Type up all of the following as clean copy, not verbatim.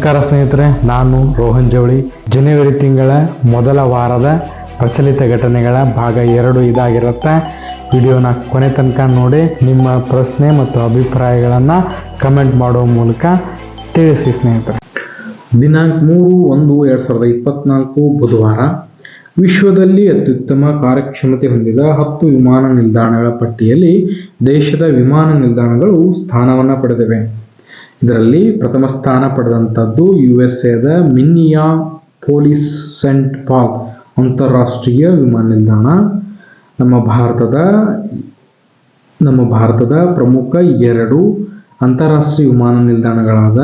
ನಮಸ್ಕಾರ ಸ್ನೇಹಿತರೆ, ನಾನು ರೋಹನ್ ಜವಳಿ. ಜನವರಿ ತಿಂಗಳ ಮೊದಲ ವಾರದ ಪ್ರಚಲಿತ ಘಟನೆಗಳ ಭಾಗ 2 ಇದಾಗಿರುತ್ತೆ. ವಿಡಿಯೋನ ಕೊನೆ ತನಕ ನೋಡಿ ನಿಮ್ಮ ಪ್ರಶ್ನೆ ಮತ್ತು ಅಭಿಪ್ರಾಯಗಳನ್ನು ಕಮೆಂಟ್ ಮಾಡುವ ಮೂಲಕ ತಿಳಿಸಿ ಸ್ನೇಹಿತರೆ. ದಿನಾಂಕ 3/1/2024 ಬುಧವಾರ. ವಿಶ್ವದಲ್ಲಿ ಅತ್ಯುತ್ತಮ ಕಾರ್ಯಕ್ಷಮತೆ ಹೊಂದಿದ 10 ವಿಮಾನ ನಿಲ್ದಾಣಗಳ ಪಟ್ಟಿಯಲ್ಲಿ ದೇಶದ ವಿಮಾನ ನಿಲ್ದಾಣಗಳು ಸ್ಥಾನವನ್ನು ಪಡೆದಿವೆ. ಇದರಲ್ಲಿ ಪ್ರಥಮ ಸ್ಥಾನ ಪಡೆದಂಥದ್ದು USAದ ಮಿನ್ನಿಯಾಪೋಲಿಸ್ ಸೆಂಟ್ ಪಾಲ್ ಅಂತಾರಾಷ್ಟ್ರೀಯ ವಿಮಾನ ನಿಲ್ದಾಣ. ನಮ್ಮ ಭಾರತದ ಪ್ರಮುಖ 2 ಅಂತಾರಾಷ್ಟ್ರೀಯ ವಿಮಾನ ನಿಲ್ದಾಣಗಳಾದ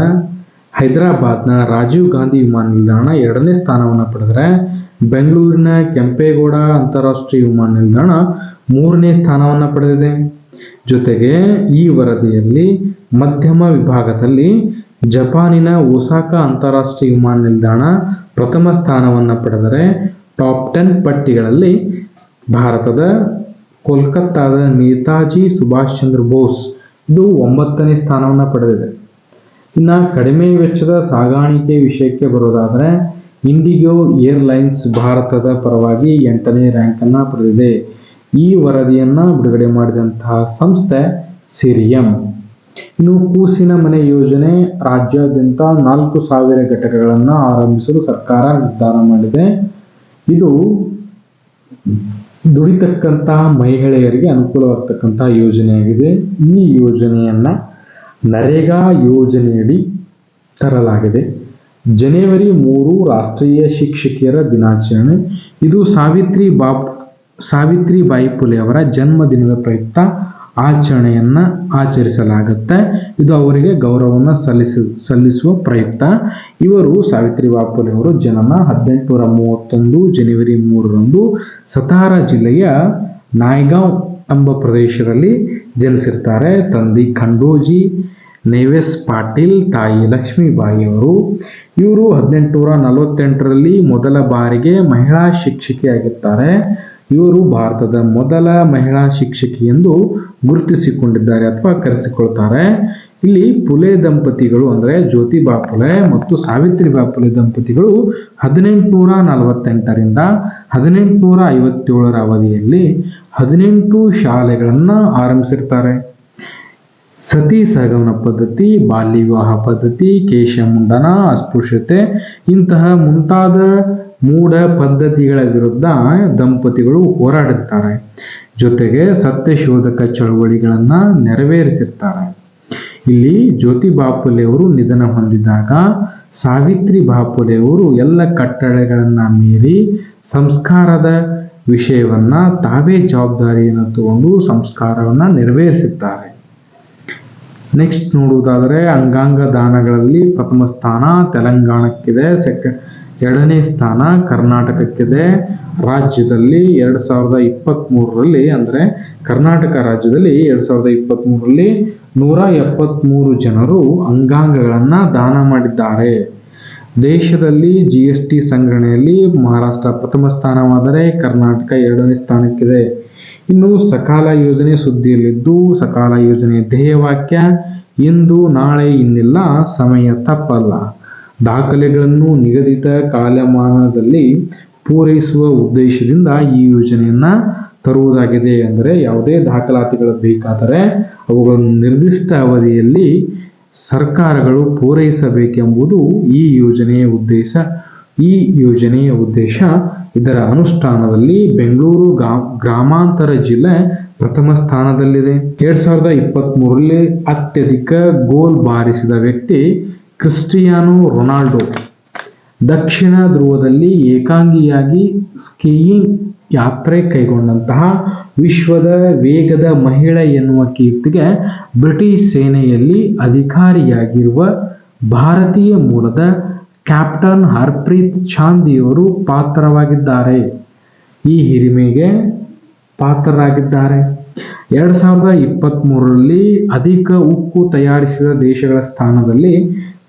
ಹೈದರಾಬಾದ್ನ ರಾಜೀವ್ ಗಾಂಧಿ ವಿಮಾನ ನಿಲ್ದಾಣ 2ನೇ ಸ್ಥಾನವನ್ನು ಪಡೆದರೆ, ಬೆಂಗಳೂರಿನ ಕೆಂಪೇಗೌಡ ಅಂತಾರಾಷ್ಟ್ರೀಯ ವಿಮಾನ ನಿಲ್ದಾಣ 3ನೇ ಸ್ಥಾನವನ್ನು ಪಡೆದಿದೆ. ಜೊತೆಗೆ ಈ ವರದಿಯಲ್ಲಿ ಮಧ್ಯಮ ವಿಭಾಗದಲ್ಲಿ ಜಪಾನಿನ ಒಸಾಕಾ ಅಂತಾರಾಷ್ಟ್ರೀಯ ವಿಮಾನ ನಿಲ್ದಾಣ ಪ್ರಥಮ ಸ್ಥಾನವನ್ನು ಪಡೆದರೆ, ಟಾಪ್ 10 ಪಟ್ಟಿಗಳಲ್ಲಿ ಭಾರತದ ಕೋಲ್ಕತ್ತಾದ ನೇತಾಜಿ ಸುಭಾಷ್ ಚಂದ್ರ ಬೋಸ್ ಇದು 9ನೇ ಸ್ಥಾನವನ್ನು ಪಡೆದಿದೆ. ಇನ್ನು ಕಡಿಮೆ ವೆಚ್ಚದ ಸಾಗಾಣಿಕೆ ವಿಷಯಕ್ಕೆ ಬರೋದಾದರೆ, ಇಂಡಿಗೋ ಏರ್ಲೈನ್ಸ್ ಭಾರತದ ಪರವಾಗಿ 8ನೇ ರ್ಯಾಂಕನ್ನು ಪಡೆದಿದೆ. ಈ ವರದಿಯನ್ನು ಬಿಡುಗಡೆ ಮಾಡಿದಂತಹ ಸಂಸ್ಥೆ ಸಿರಿಯಂ. ಇನ್ನು ಕೂಸಿನ ಮನೆ ಯೋಜನೆ ರಾಜ್ಯಾದ್ಯಂತ 4,000 ಘಟಕಗಳನ್ನು ಆರಂಭಿಸಲು ಸರ್ಕಾರ ನಿರ್ಧಾರ ಮಾಡಿದೆ. ಇದು ದುಡಿತಕ್ಕಂತಹ ಮಹಿಳೆಯರಿಗೆ ಅನುಕೂಲವಾಗತಕ್ಕಂತಹ ಯೋಜನೆಯಾಗಿದೆ. ಈ ಯೋಜನೆಯನ್ನು ನರೇಗಾ ಯೋಜನೆಯಡಿ ತರಲಾಗಿದೆ. ಜನವರಿ 3 ರಾಷ್ಟ್ರೀಯ ಶಿಕ್ಷಕಿಯರ ದಿನಾಚರಣೆ. ಇದು ಸಾವಿತ್ರಿಬಾಯಿ ಫುಲೆ ಅವರ ಜನ್ಮದಿನದ ಪ್ರಯುಕ್ತ ಆಚರಿಸಲಾಗುತ್ತೆ. ಇದು ಅವರಿಗೆ ಗೌರವವನ್ನು ಸಲ್ಲಿಸುವ ಪ್ರಯುಕ್ತ. ಇವರು ಸಾವಿತ್ರಿಬಾಯಿ ಫುಲೆ ಅವರು ಜನನ 1831 ಜನವರಿ 3ರಂದು ಸತಾರಾ ಜಿಲ್ಲೆಯ ನಾಯಗಾಂವ್ ಎಂಬ ಪ್ರದೇಶದಲ್ಲಿ ಜನಿಸಿರ್ತಾರೆ. ತಂದೆ ಖಂಡೋಜಿ ನೇವೆಸ್ ಪಾಟೀಲ್, ತಾಯಿ ಲಕ್ಷ್ಮೀಬಾಯಿ ಅವರು. ಇವರು 1848ರಲ್ಲಿ ಮೊದಲ ಬಾರಿಗೆ ಮಹಿಳಾ ಶಿಕ್ಷಕಿಯಾಗಿರ್ತಾರೆ. ಇವರು ಭಾರತದ ಮೊದಲ ಮಹಿಳಾ ಶಿಕ್ಷಕಿ ಎಂದು ಗುರುತಿಸಿಕೊಂಡಿದ್ದಾರೆ ಅಥವಾ ಕರೆಸಿಕೊಳ್ತಾರೆ. ಇಲ್ಲಿ ಫುಲೆ ದಂಪತಿಗಳು ಅಂದರೆ ಜ್ಯೋತಿಬಾ ಫುಲೆ ಮತ್ತು ಸಾವಿತ್ರಿಬಾಯಿ ಫುಲೆ ದಂಪತಿಗಳು 1848ರಿಂದ 1857ರ ಅವಧಿಯಲ್ಲಿ 18 ಶಾಲೆಗಳನ್ನು ಆರಂಭಿಸಿರ್ತಾರೆ. ಸತಿ ಸಹಗಮನ ಪದ್ಧತಿ, ಬಾಲ್ಯ ವಿವಾಹ ಪದ್ಧತಿ, ಕೇಶಮುಂಡನ, ಅಸ್ಪೃಶ್ಯತೆ ಇಂತಹ ಮುಂತಾದ ಮೂಢ ಪದ್ಧತಿಗಳ ವಿರುದ್ಧ ದಂಪತಿಗಳು ಹೋರಾಡಿರ್ತಾರೆ. ಜೊತೆಗೆ ಸತ್ಯಶೋಧಕ ಚಳವಳಿಗಳನ್ನು ನೆರವೇರಿಸಿರ್ತಾರೆ. ಇಲ್ಲಿ ಜ್ಯೋತಿಬಾ ಫುಲೆ ಅವರು ನಿಧನ ಹೊಂದಿದಾಗ ಸಾವಿತ್ರಿಬಾಯಿ ಫುಲೆ ಅವರು ಎಲ್ಲ ಕಟ್ಟಳೆಗಳನ್ನು ಮೀರಿ ಸಂಸ್ಕಾರದ ವಿಷಯವನ್ನ ತಾವೇ ಜವಾಬ್ದಾರಿಯನ್ನು ತಗೊಂಡು ಸಂಸ್ಕಾರವನ್ನು ನೆರವೇರಿಸಿದ್ದಾರೆ. ನೆಕ್ಸ್ಟ್ ನೋಡುವುದಾದರೆ, ಅಂಗಾಂಗ ದಾನಗಳಲ್ಲಿ ಪ್ರಥಮ ಸ್ಥಾನ ತೆಲಂಗಾಣಕ್ಕಿದೆ, 2ನೇ ಸ್ಥಾನ ಕರ್ನಾಟಕಕ್ಕಿದೆ. ರಾಜ್ಯದಲ್ಲಿ 2023ರಲ್ಲಿ ಅಂದರೆ ಕರ್ನಾಟಕ ರಾಜ್ಯದಲ್ಲಿ 2023ರಲ್ಲಿ 173 ಜನರು ಅಂಗಾಂಗಗಳನ್ನು ದಾನ ಮಾಡಿದ್ದಾರೆ. ದೇಶದಲ್ಲಿ GST ಸಂಗ್ರಹಣೆಯಲ್ಲಿ ಮಹಾರಾಷ್ಟ್ರ ಪ್ರಥಮ ಸ್ಥಾನವಾದರೆ ಕರ್ನಾಟಕ 2ನೇ ಸ್ಥಾನಕ್ಕಿದೆ. ಇನ್ನು ಸಕಾಲ ಯೋಜನೆ ಸುದ್ದಿಯಲ್ಲಿದ್ದು, ಸಕಾಲ ಯೋಜನೆಯ ಧ್ಯೇಯವಾಕ್ಯ ಇಂದು ನಾಳೆ ಇನ್ನಿಲ್ಲ, ಸಮಯ ತಪ್ಪಲ್ಲ. ದಾಖಲೆಗಳನ್ನು ನಿಗದಿತ ಕಾಲಮಾನದಲ್ಲಿ ಪೂರೈಸುವ ಉದ್ದೇಶದಿಂದ ಈ ಯೋಜನೆಯನ್ನು ತರುವುದಾಗಿದೆ. ಅಂದರೆ ಯಾವುದೇ ದಾಖಲಾತಿಗಳು ಬೇಕಾದರೆ ಅವುಗಳನ್ನು ನಿರ್ದಿಷ್ಟ ಅವಧಿಯಲ್ಲಿ ಸರ್ಕಾರಗಳು ಪೂರೈಸಬೇಕೆಂಬುದು ಈ ಯೋಜನೆಯ ಉದ್ದೇಶ. ಇದರ ಅನುಷ್ಠಾನದಲ್ಲಿ ಬೆಂಗಳೂರು ಗ್ರಾಮಾಂತರ ಜಿಲ್ಲೆ ಪ್ರಥಮ ಸ್ಥಾನದಲ್ಲಿದೆ. 2023ರಲ್ಲಿ ಅತ್ಯಧಿಕ ಗೋಲ್ ಬಾರಿಸಿದ ವ್ಯಕ್ತಿ ಕ್ರಿಸ್ಟಿಯಾನೋ ರೊನಾಲ್ಡೋ. ದಕ್ಷಿಣ ಧ್ರುವದಲ್ಲಿ ಏಕಾಂಗಿಯಾಗಿ ಸ್ಕೀಯಿಂಗ್ ಯಾತ್ರೆ ಕೈಗೊಂಡಂತಹ ವಿಶ್ವದ ವೇಗದ ಮಹಿಳೆ ಎನ್ನುವ ಕೀರ್ತಿಗೆ ಬ್ರಿಟಿಷ್ ಸೇನೆಯಲ್ಲಿ ಅಧಿಕಾರಿಯಾಗಿರುವ ಭಾರತೀಯ ಮೂಲದ ಕ್ಯಾಪ್ಟನ್ ಹರ್ಪ್ರೀತ್ ಚಾಂದಿಯವರು ಪಾತ್ರರಾಗಿದ್ದಾರೆ. ಈ ಹಿರಿಮೆಗೆ ಪಾತ್ರರಾಗಿದ್ದಾರೆ. 2023ರಲ್ಲಿ ಅಧಿಕ ಉಕ್ಕು ತಯಾರಿಸಿದ ದೇಶಗಳ ಸ್ಥಾನದಲ್ಲಿ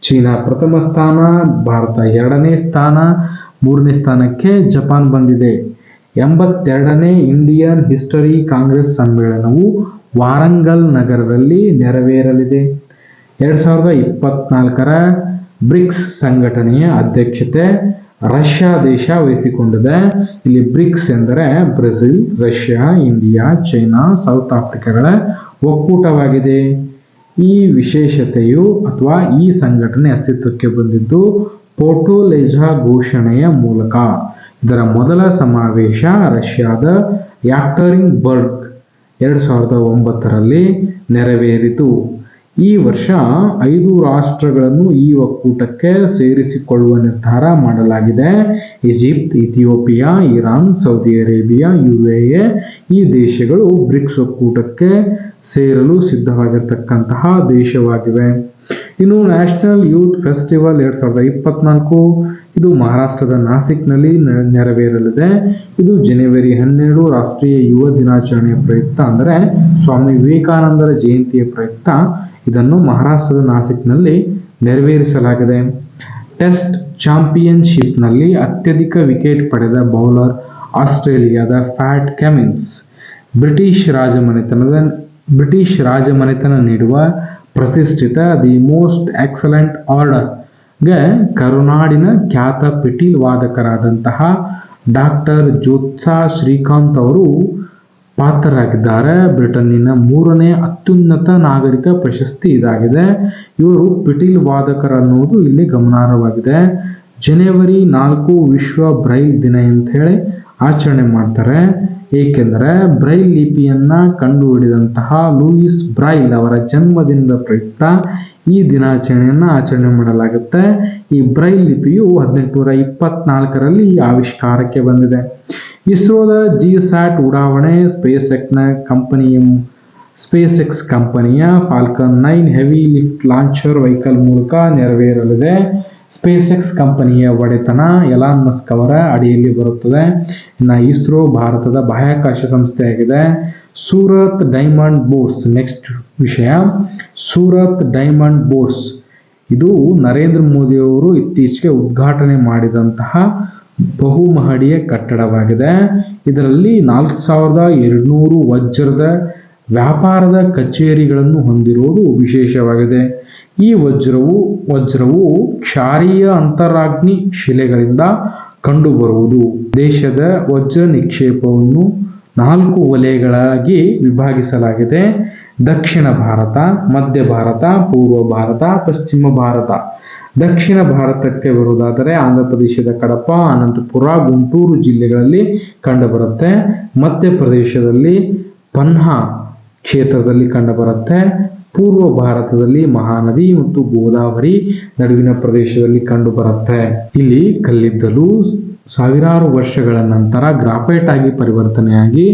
ಚೀನಾ ಪ್ರಥಮ ಸ್ಥಾನ, ಭಾರತ 2ನೇ ಸ್ಥಾನ, 3ನೇ ಸ್ಥಾನಕ್ಕೆ ಜಪಾನ್ ಬಂದಿದೆ. 82ನೇ ಇಂಡಿಯನ್ ಹಿಸ್ಟರಿ ಕಾಂಗ್ರೆಸ್ ಸಮ್ಮೇಳನವು ವಾರಂಗಲ್ ನಗರದಲ್ಲಿ ನೆರವೇರಲಿದೆ. 2024ರ ಬ್ರಿಕ್ಸ್ ಸಂಘಟನೆಯ ಅಧ್ಯಕ್ಷತೆ ರಷ್ಯಾ ದೇಶ ವಹಿಸಿಕೊಂಡಿದೆ. ಇಲ್ಲಿ ಬ್ರಿಕ್ಸ್ ಎಂದರೆ Brazil, Russia, India, China, South ಆಫ್ರಿಕಾಗಳ ಒಕ್ಕೂಟವಾಗಿದೆ. ಈ ವಿಶೇಷತೆಯು ಅಥವಾ ಈ ಸಂಘಟನೆ ಅಸ್ತಿತ್ವಕ್ಕೆ ಬಂದಿದ್ದು ಪೋರ್ಟೊಲೆಝಾ ಘೋಷಣೆಯ ಮೂಲಕ. ಇದರ ಮೊದಲ ಸಮಾವೇಶ ರಷ್ಯಾದ ಯಾಕ್ಟರಿಂಬರ್ಗ್ 2009ರಲ್ಲಿ ನೆರವೇರಿತು. ಈ ವರ್ಷ 5 ರಾಷ್ಟ್ರಗಳನ್ನು ಈ ಒಕ್ಕೂಟಕ್ಕೆ ಸೇರಿಸಿಕೊಳ್ಳುವ ನಿರ್ಧಾರ ಮಾಡಲಾಗಿದೆ. Egypt, Ethiopia, Iran, Saudi Arabia, UAE ಈ ದೇಶಗಳು ಬ್ರಿಕ್ಸ್ ಒಕ್ಕೂಟಕ್ಕೆ ಸೇರಲು ಸಿದ್ಧವಾಗಿರತಕ್ಕಂತಹ ದೇಶವಾಗಿವೆ. ಇನ್ನು ನ್ಯಾಷನಲ್ ಯೂತ್ ಫೆಸ್ಟಿವಲ್ 2024 ಇದು ಮಹಾರಾಷ್ಟ್ರದ ನಾಸಿಕ್ನಲ್ಲಿ ನೆರವೇರಲಿದೆ. ಇದು ಜನವರಿ 12 ರಾಷ್ಟ್ರೀಯ ಯುವ ದಿನಾಚರಣೆಯ ಪ್ರಯುಕ್ತ, ಅಂದರೆ ಸ್ವಾಮಿ ವಿವೇಕಾನಂದರ ಜಯಂತಿಯ ಪ್ರಯುಕ್ತ ಇದನ್ನು ಮಹಾರಾಷ್ಟ್ರದ ನಾಸಿಕ್ನಲ್ಲಿ ನೆರವೇರಿಸಲಾಗಿದೆ. ಟೆಸ್ಟ್ ಚಾಂಪಿಯನ್ಶಿಪ್ನಲ್ಲಿ ಅತ್ಯಧಿಕ ವಿಕೆಟ್ ಪಡೆದ ಬೌಲರ್ ಆಸ್ಟ್ರೇಲಿಯಾದ ಪ್ಯಾಟ್ ಕಮಿನ್ಸ್. ಬ್ರಿಟಿಷ್ ರಾಜಮನೆತನ ನೀಡುವ ಪ್ರತಿಷ್ಠಿತ ದಿ ಮೋಸ್ಟ್ ಎಕ್ಸಲೆಂಟ್ ಆರ್ಡರ್ಗೆ ಕರುನಾಡಿನ ಖ್ಯಾತ ಪಿಟೀಲ್ ವಾದಕರಾದಂತಹ ಡಾಕ್ಟರ್ ಜ್ಯೋತ್ಸ್ನಾ ಶ್ರೀಕಾಂತ್ ಅವರು ಪಾತ್ರರಾಗಿದ್ದಾರೆ. ಬ್ರಿಟನ್ನಿನ 3ನೇ ಅತ್ಯುನ್ನತ ನಾಗರಿಕ ಪ್ರಶಸ್ತಿ ಇದಾಗಿದೆ. ಇವರು ಪಿಟೀಲ್ ವಾದಕರನ್ನುವುದು ಇಲ್ಲಿ ಗಮನಾರ್ಹವಾಗಿದೆ. ಜನವರಿ 4 ವಿಶ್ವ ಬ್ರೈಲ್ ದಿನ ಅಂತ ಹೇಳಿ ಆಚರಣೆ ಮಾಡ್ತಾರೆ. ಏಕೆಂದರೆ ಬ್ರೈಲ್ ಲಿಪಿಯನ್ನ ಕಂಡುಹಿಡಿದಂತಹ ಲೂಯಿಸ್ ಬ್ರೈಲ್ ಅವರ ಜನ್ಮದಿನದ ಪ್ರಯುಕ್ತ ಈ ದಿನಾಚರಣೆಯನ್ನು ಆಚರಣೆ ಮಾಡಲಾಗುತ್ತೆ. ಈ ಬ್ರೈಲ್ ಲಿಪಿಯು 1824ರಲ್ಲಿ ಆವಿಷ್ಕಾರಕ್ಕೆ ಬಂದಿದೆ. ಇಸ್ರೋದ ಜಿಸ್ಯಾಟ್ ಉಡಾವಣೆ ಸ್ಪೇಸ್ ಎಕ್ಸ್ ಕಂಪನಿಯ Falcon 9 heavy lift launcher vehicle ಮೂಲಕ ನೆರವೇರಲಿದೆ. ಸ್ಪೇಸ್ ಎಕ್ಸ್ ಕಂಪನಿಯ ಒಡೆತನ ಎಲಾನ್ ಮಸ್ಕ್ ಅವರ ಅಡಿಯಲ್ಲಿ ಬರುತ್ತದೆ. ಇನ್ನು ಇಸ್ರೋ ಭಾರತದ ಬಾಹ್ಯಾಕಾಶ ಸಂಸ್ಥೆಯಾಗಿದೆ. ಸೂರತ್ ಡೈಮಂಡ್ ಬೋರ್ಸ್, ನೆಕ್ಸ್ಟ್ ವಿಷಯ ಸೂರತ್ ಡೈಮಂಡ್ ಬೋರ್ಸ್. ಇದು ನರೇಂದ್ರ ಮೋದಿ ಅವರು ಇತ್ತೀಚೆಗೆ ಉದ್ಘಾಟನೆ ಮಾಡಿದಂತಹ ಬಹುಮಹಡಿಯ ಕಟ್ಟಡವಾಗಿದೆ. ಇದರಲ್ಲಿ 4200 ವಜ್ರದ ವ್ಯಾಪಾರದ ಕಚೇರಿಗಳನ್ನು ಹೊಂದಿರುವುದು ವಿಶೇಷವಾಗಿದೆ. ಈ ವಜ್ರವು ಕ್ಷಾರೀಯ ಅಂತರಾಗ್ನಿ ಶಿಲೆಗಳಿಂದ ಕಂಡುಬರುವುದು. ದೇಶದ ವಜ್ರ ನಿಕ್ಷೇಪವನ್ನು 4 ವಲಯಗಳಾಗಿ ವಿಭಾಗಿಸಲಾಗಿದೆ. ದಕ್ಷಿಣ ಭಾರತ, ಮಧ್ಯ ಭಾರತ, ಪೂರ್ವ ಭಾರತ, ಪಶ್ಚಿಮ ಭಾರತ. ದಕ್ಷಿಣ ಭಾರತಕ್ಕೆ ಬರುವುದಾದರೆ ಆಂಧ್ರ ಪ್ರದೇಶದ ಕಡಪ, ಅನಂತಪುರ, ಗುಂಟೂರು ಜಿಲ್ಲೆಗಳಲ್ಲಿ ಕಂಡುಬರುತ್ತೆ. ಮಧ್ಯಪ್ರದೇಶದಲ್ಲಿ ಪನ್ಹಾ ಕ್ಷೇತ್ರದಲ್ಲಿ ಕಂಡುಬರುತ್ತೆ. ಪೂರ್ವ ಭಾರತದಲ್ಲಿ ಮಹಾನದಿ ಮತ್ತು ಗೋದಾವರಿ ನಡುವಿನ ಪ್ರದೇಶದಲ್ಲಿ ಕಂಡುಬರುತ್ತೆ. ಇಲ್ಲಿ ಕಲ್ಲಿದ್ದಲು ಸಾವಿರಾರು ವರ್ಷಗಳ ನಂತರ ಗ್ರಾಫೈಟ್ ಆಗಿ ಪರಿವರ್ತನೆಯಾಗಿ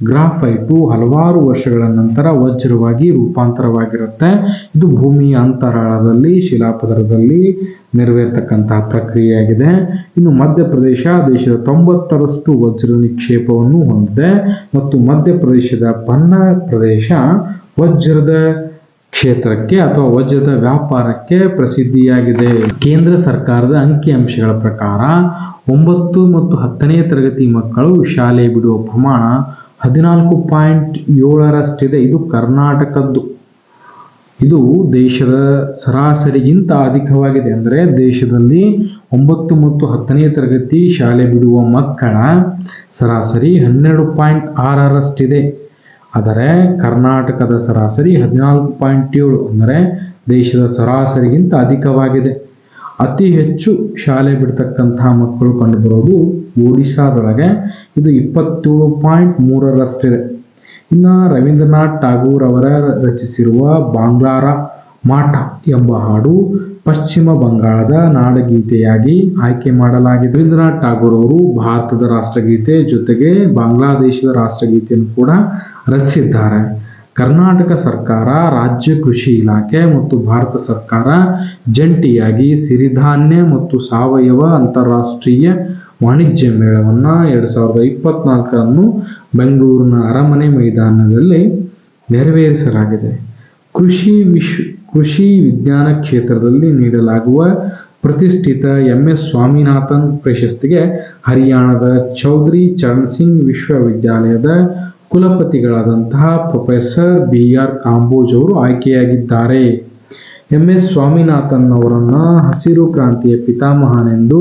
ಗ್ರಾಫೈಟು ಹಲವಾರು ವರ್ಷಗಳ ನಂತರ ವಜ್ರವಾಗಿ ರೂಪಾಂತರವಾಗಿರುತ್ತೆ. ಇದು ಭೂಮಿಯ ಅಂತರಾಳದಲ್ಲಿ ಶಿಲಾಪದರದಲ್ಲಿ ನೆರವೇರ್ತಕ್ಕಂತಹ ಪ್ರಕ್ರಿಯೆಯಾಗಿದೆ. ಇನ್ನು ಮಧ್ಯಪ್ರದೇಶ ದೇಶದ 90ರಷ್ಟು ವಜ್ರ ನಿಕ್ಷೇಪವನ್ನು ಹೊಂದಿದೆ ಮತ್ತು ಮಧ್ಯಪ್ರದೇಶದ ಪನ್ನಾ ಪ್ರದೇಶ ವಜ್ರದ ಕ್ಷೇತ್ರಕ್ಕೆ ಅಥವಾ ವಜ್ರದ ವ್ಯಾಪಾರಕ್ಕೆ ಪ್ರಸಿದ್ಧಿಯಾಗಿದೆ. ಕೇಂದ್ರ ಸರ್ಕಾರದ ಅಂಕಿಅಂಶಗಳ ಪ್ರಕಾರ 9 ಮತ್ತು 10ನೇ ತರಗತಿ ಮಕ್ಕಳು ಶಾಲೆ ಬಿಡುವ ಪ್ರಮಾಣ 14.7ರಷ್ಟಿದೆ. ಇದು ಕರ್ನಾಟಕದ್ದು. ಇದು ದೇಶದ ಸರಾಸರಿಗಿಂತ ಅಧಿಕವಾಗಿದೆ. ಅಂದರೆ ದೇಶದಲ್ಲಿ 9 ಮತ್ತು 10ನೇ ತರಗತಿ ಶಾಲೆ ಬಿಡುವ ಮಕ್ಕಳ ಸರಾಸರಿ 12.6ರಷ್ಟಿದೆ. ಆದರೆ ಕರ್ನಾಟಕದ ಸರಾಸರಿ 14.7, ಅಂದರೆ ದೇಶದ ಸರಾಸರಿಗಿಂತ ಅಧಿಕವಾಗಿದೆ. ಅತಿ ಹೆಚ್ಚು ಶಾಲೆ ಬಿಡ್ತಕ್ಕಂತಹ ಮಕ್ಕಳು ಕಂಡುಬರೋದು ಒಡಿಶಾದೊಳಗೆ. ಇದು 27.3ರಷ್ಟಿದೆ. ಇನ್ನು ರವೀಂದ್ರನಾಥ್ ಟಾಗೂರ್ ಅವರ ರಚಿಸಿರುವ ಬಾಂಗ್ಲಾರ ಮಾಠ ಎಂಬ ಹಾಡು ಪಶ್ಚಿಮ ಬಂಗಾಳದ ನಾಡಗೀತೆಯಾಗಿ ಆಯ್ಕೆ ಮಾಡಲಾಗಿದೆ. ರವೀಂದ್ರನಾಥ್ ಟಾಗೂರ್ ಅವರು ಭಾರತದ ರಾಷ್ಟ್ರಗೀತೆ ಜೊತೆಗೆ ಬಾಂಗ್ಲಾದೇಶದ ರಾಷ್ಟ್ರಗೀತೆಯನ್ನು ಕೂಡ ರಚಿಸಿದ್ದಾರೆ. ಕರ್ನಾಟಕ ಸರ್ಕಾರ, ರಾಜ್ಯ ಕೃಷಿ ಇಲಾಖೆ ಮತ್ತು ಭಾರತ ಸರ್ಕಾರ ಜಂಟಿಯಾಗಿ ಸಿರಿಧಾನ್ಯ ಮತ್ತು ಸಾವಯವ ಅಂತಾರಾಷ್ಟ್ರೀಯ ವಾಣಿಜ್ಯ ಮೇಳವನ್ನು 2024 ಬೆಂಗಳೂರಿನ ಅರಮನೆ ಮೈದಾನದಲ್ಲಿ ನೆರವೇರಿಸಲಾಗಿದೆ. ಕೃಷಿ ವಿಜ್ಞಾನ ಕ್ಷೇತ್ರದಲ್ಲಿ ನೀಡಲಾಗುವ ಪ್ರತಿಷ್ಠಿತ MS ಸ್ವಾಮಿನಾಥನ್ ಪ್ರಶಸ್ತಿಗೆ ಹರಿಯಾಣದ ಚೌಧರಿ ಚರಣ್ ಸಿಂಗ್ ವಿಶ್ವವಿದ್ಯಾಲಯದ ಕುಲಪತಿಗಳಾದಂತಹ ಪ್ರೊಫೆಸರ್ BR ಕಾಂಬೋಜ್ ಅವರು ಆಯ್ಕೆಯಾಗಿದ್ದಾರೆ. MS ಸ್ವಾಮಿನಾಥನ್ ಅವರನ್ನ ಹಸಿರು ಕ್ರಾಂತಿಯ ಪಿತಾಮಹನೆಂದು,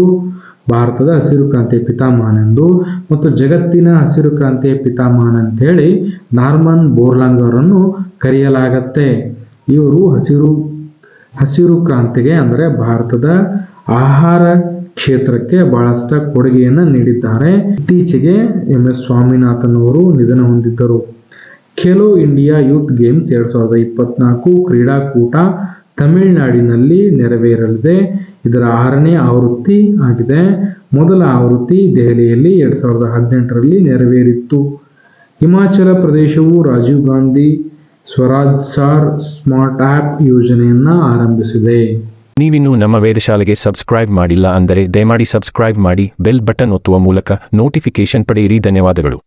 ಭಾರತದ ಹಸಿರು ಕ್ರಾಂತಿಯ ಪಿತಾಮಹನೆಂದು ಮತ್ತು ಜಗತ್ತಿನ ಹಸಿರು ಕ್ರಾಂತಿಯ ಪಿತಾಮಹನಂತ ಹೇಳಿ ನಾರ್ಮನ್ ಬೋರ್ಲಾಂಗ್ ಅವರನ್ನು ಕರೆಯಲಾಗತ್ತೆ. ಇವರು ಹಸಿರು ಕ್ರಾಂತಿಗೆ ಅಂದರೆ ಭಾರತದ ಆಹಾರ ಕ್ಷೇತ್ರಕ್ಕೆ ಬಹಳಷ್ಟು ಕೊಡುಗೆಯನ್ನು ನೀಡಿದ್ದಾರೆ. ಇತ್ತೀಚೆಗೆ MS ಸ್ವಾಮಿನಾಥನ್ ಅವರು ನಿಧನ ಹೊಂದಿದ್ದರು. ಖೇಲೋ ಇಂಡಿಯಾ ಯೂತ್ ಗೇಮ್ಸ್ 2024 ಕ್ರೀಡಾಕೂಟ ತಮಿಳುನಾಡಿನಲ್ಲಿ ನೆರವೇರಲಿದೆ. ಇದರ 6ನೇ ಆವೃತ್ತಿ ಆಗಿದೆ. ಮೊದಲ ಆವೃತ್ತಿ ದೆಹಲಿಯಲ್ಲಿ 2018ರಲ್ಲಿ ನೆರವೇರಿತ್ತು. ಹಿಮಾಚಲ ಪ್ರದೇಶವು ರಾಜೀವ್ ಗಾಂಧಿ ಸ್ವರಾಜ್ ಸಾರ್ ಸ್ಮಾರ್ಟ್ ಆ್ಯಪ್ ಯೋಜನೆಯನ್ನು ಆರಂಭಿಸಿದೆ. ನೀವಿನ್ನೂ ನಮ್ಮ ವೇದಶಾಲೆಗೆ ಸಬ್ಸ್ಕ್ರೈಬ್ ಮಾಡಿಲ್ಲ ಅಂದರೆ ದಯಮಾಡಿ ಸಬ್ಸ್ಕ್ರೈಬ್ ಮಾಡಿ, ಬೆಲ್ ಬಟನ್ ಒತ್ತುವ ಮೂಲಕ ನೋಟಿಫಿಕೇಶನ್ ಪಡೆಯಿರಿ. ಧನ್ಯವಾದಗಳು.